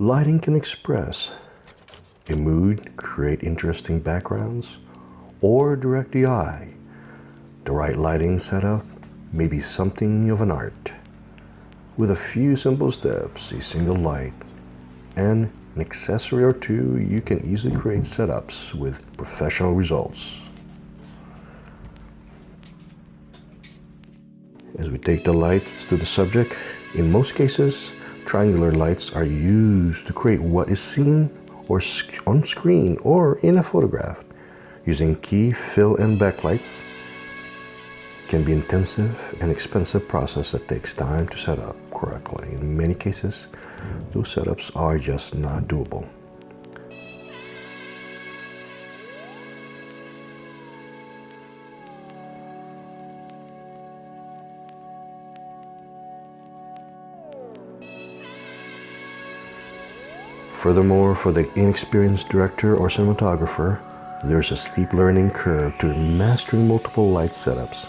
Lighting can express a mood, create interesting backgrounds, or direct the eye. The right lighting setup may be something of an art. With a few simple steps, a single light, and an accessory or two, you can easily create setups with professional results. As we take the lights to the subject, in most cases, triangular lights are used to create what is seen or on screen or in a photograph. Using key, fill, and backlights can be intensive and expensive process that takes time to set up correctly. In many cases, those setups are just not doable. Furthermore, for the inexperienced director or cinematographer, there's a steep learning curve to mastering multiple light setups.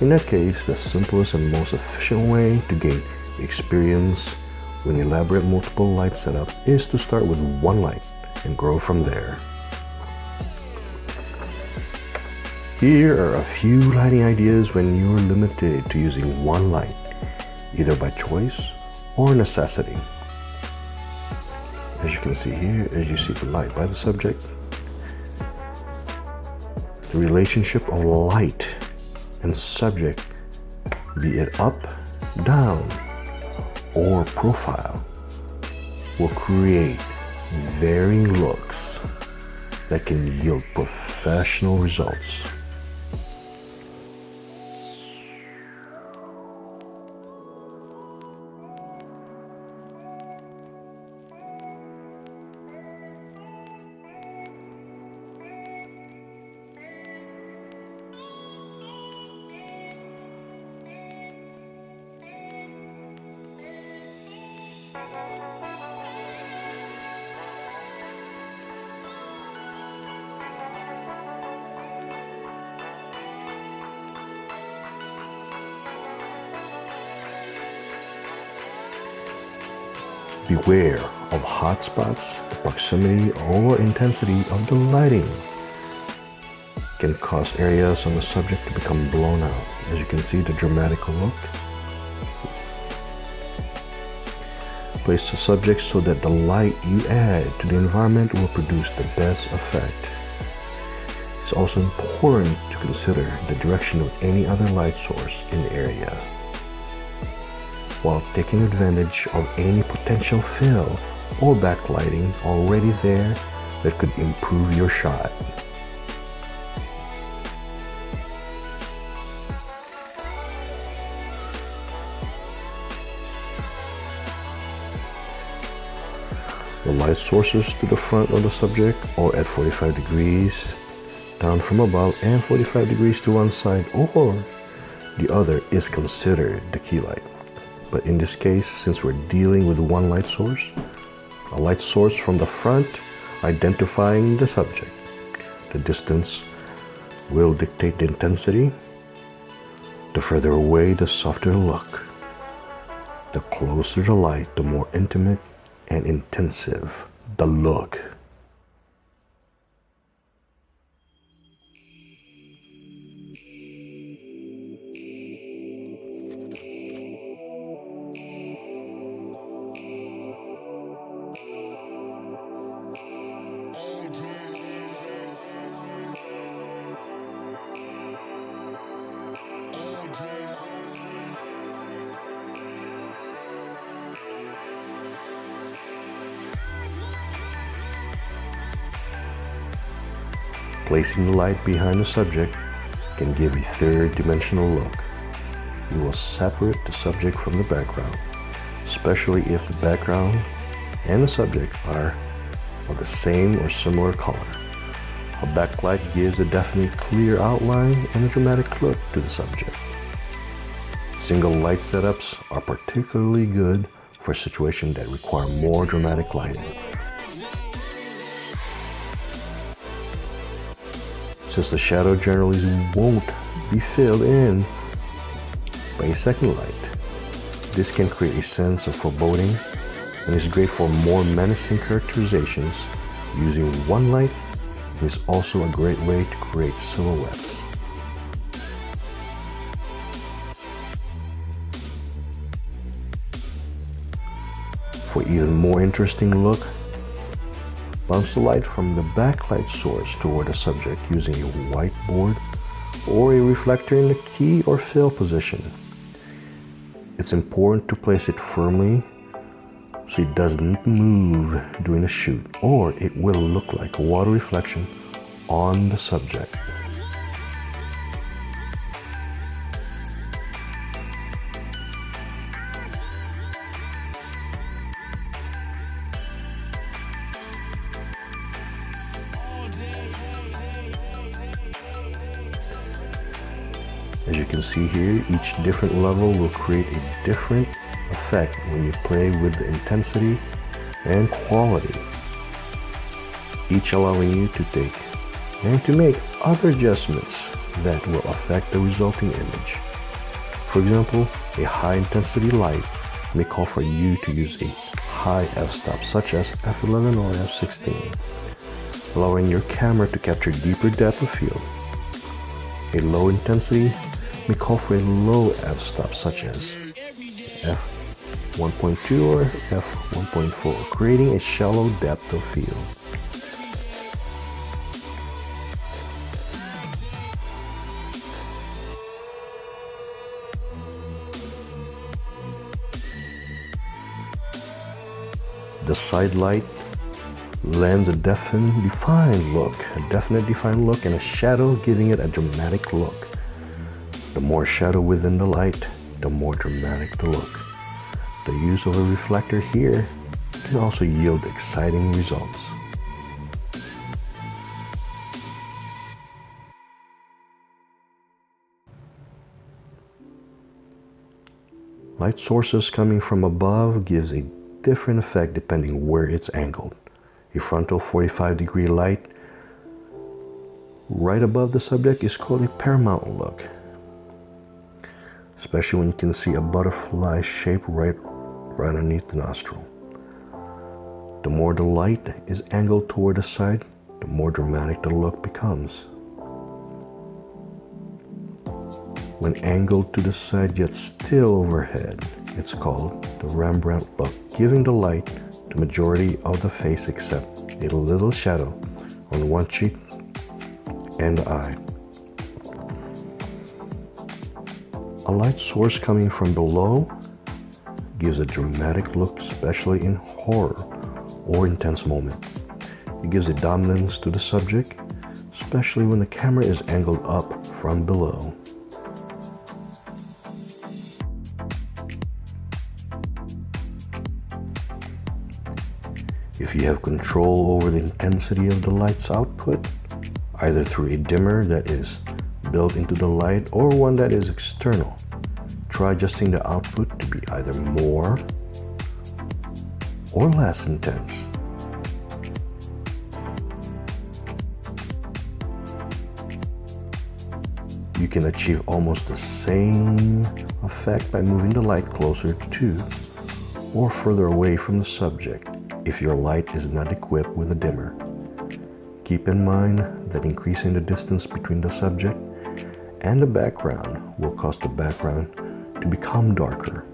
In that case, the simplest and most efficient way to gain experience with an elaborate multiple light setup is to start with one light and grow from there. Here are a few lighting ideas when you are limited to using one light, either by choice or necessity. As you can see here, as you see the light by the subject, the relationship of light and subject, be it up, down, or profile, will create varying looks that can yield professional results. Beware of hot spots. The proximity or intensity of the lighting can cause areas on the subject to become blown out. As you can see, the dramatic look. Place the subject so that the light you add to the environment will produce the best effect. It's also important to consider the direction of any other light source in the area, while taking advantage of any potential fill or backlighting already there that could improve your shot. The light sources to the front of the subject or at 45 degrees down from above and 45 degrees to one side or the other is considered the key light. But in this case, since we're dealing with one light source, a light source from the front identifying the subject. The distance will dictate the intensity. The further away, the softer the look. The closer the light, the more intimate and intensive the look. Placing the light behind the subject can give a third-dimensional look. You will separate the subject from the background, especially if the background and the subject are of the same or similar color. A backlight gives a definite clear outline and a dramatic look to the subject. Single light setups are particularly good for situations that require more dramatic lighting. Since the shadow generally won't be filled in by a second light, this can create a sense of foreboding and is great for more menacing characterizations. Using one light is also a great way to create silhouettes. For even more interesting look, bounce the light from the backlight source toward the subject using a whiteboard or a reflector in the key or fill position. It's important to place it firmly so it doesn't move during the shoot, or it will look like a water reflection on the subject. As you can see here, each different level will create a different effect when you play with the intensity and quality, each allowing you to take and to make other adjustments that will affect the resulting image. For example, a high intensity light may call for you to use a high f-stop such as f11 or f16, allowing your camera to capture deeper depth of field. A low intensity may call for a low f-stop such as f1.2 or f1.4, creating a shallow depth of field. The side light lends a definite defined look and a shadow, giving it a dramatic look. The more shadow within the light, the more dramatic the look. The use of a reflector here can also yield exciting results. Light sources coming from above gives a different effect depending where it's angled. A frontal 45-degree light right above the subject is called a paramount look, especially when you can see a butterfly shape right underneath the nostril. The more the light is angled toward the side, the more dramatic the look becomes. When angled to the side yet still overhead, it's called the Rembrandt look, giving the light the majority of the face except a little shadow on one cheek and the eye. A light source coming from below gives a dramatic look, especially in horror or intense moment. It gives a dominance to the subject, especially when the camera is angled up from below. If you have control over the intensity of the light's output, either through a dimmer that is built into the light or one that is external, try adjusting the output to be either more or less intense. You can achieve almost the same effect by moving the light closer to or further away from the subject if your light is not equipped with a dimmer. Keep in mind that increasing the distance between the subject and the background will cause the background to become darker.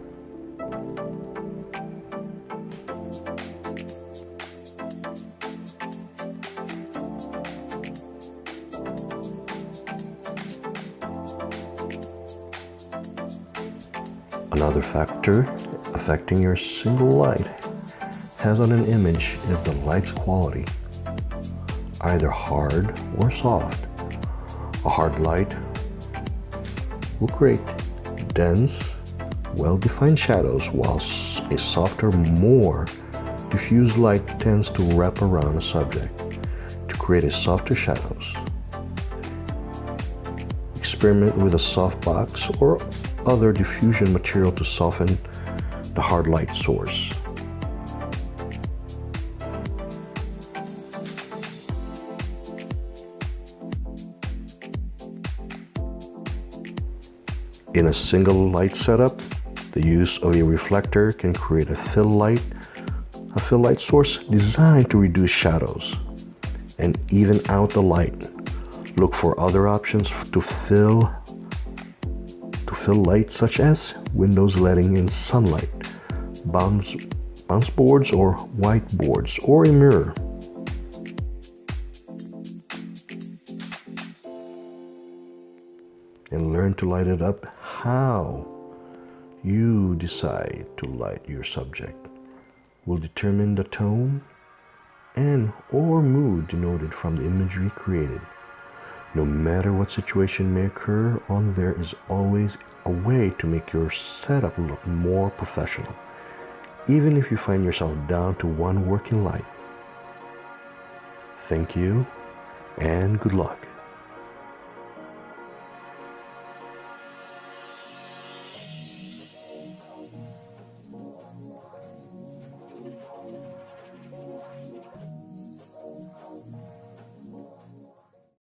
Another factor affecting your single light has on an image is the light's quality, either hard or soft. A hard light will create dense, well-defined shadows, while a softer, more diffused light tends to wrap around a subject to create a softer shadows. Experiment with a soft box or other diffusion material to soften the hard light source. In a single light setup, the use of a reflector can create a fill light fill light source designed to reduce shadows and even out the light. Look for other options to fill light, such as windows letting in sunlight, bounce boards or whiteboards, or a mirror. And learn to light it up how you decide to light your subject will determine the tone and or mood denoted from the imagery created. No matter what situation may occur on, there is always a way to make your setup look more professional, even if you find yourself down to one working light. Thank you and good luck.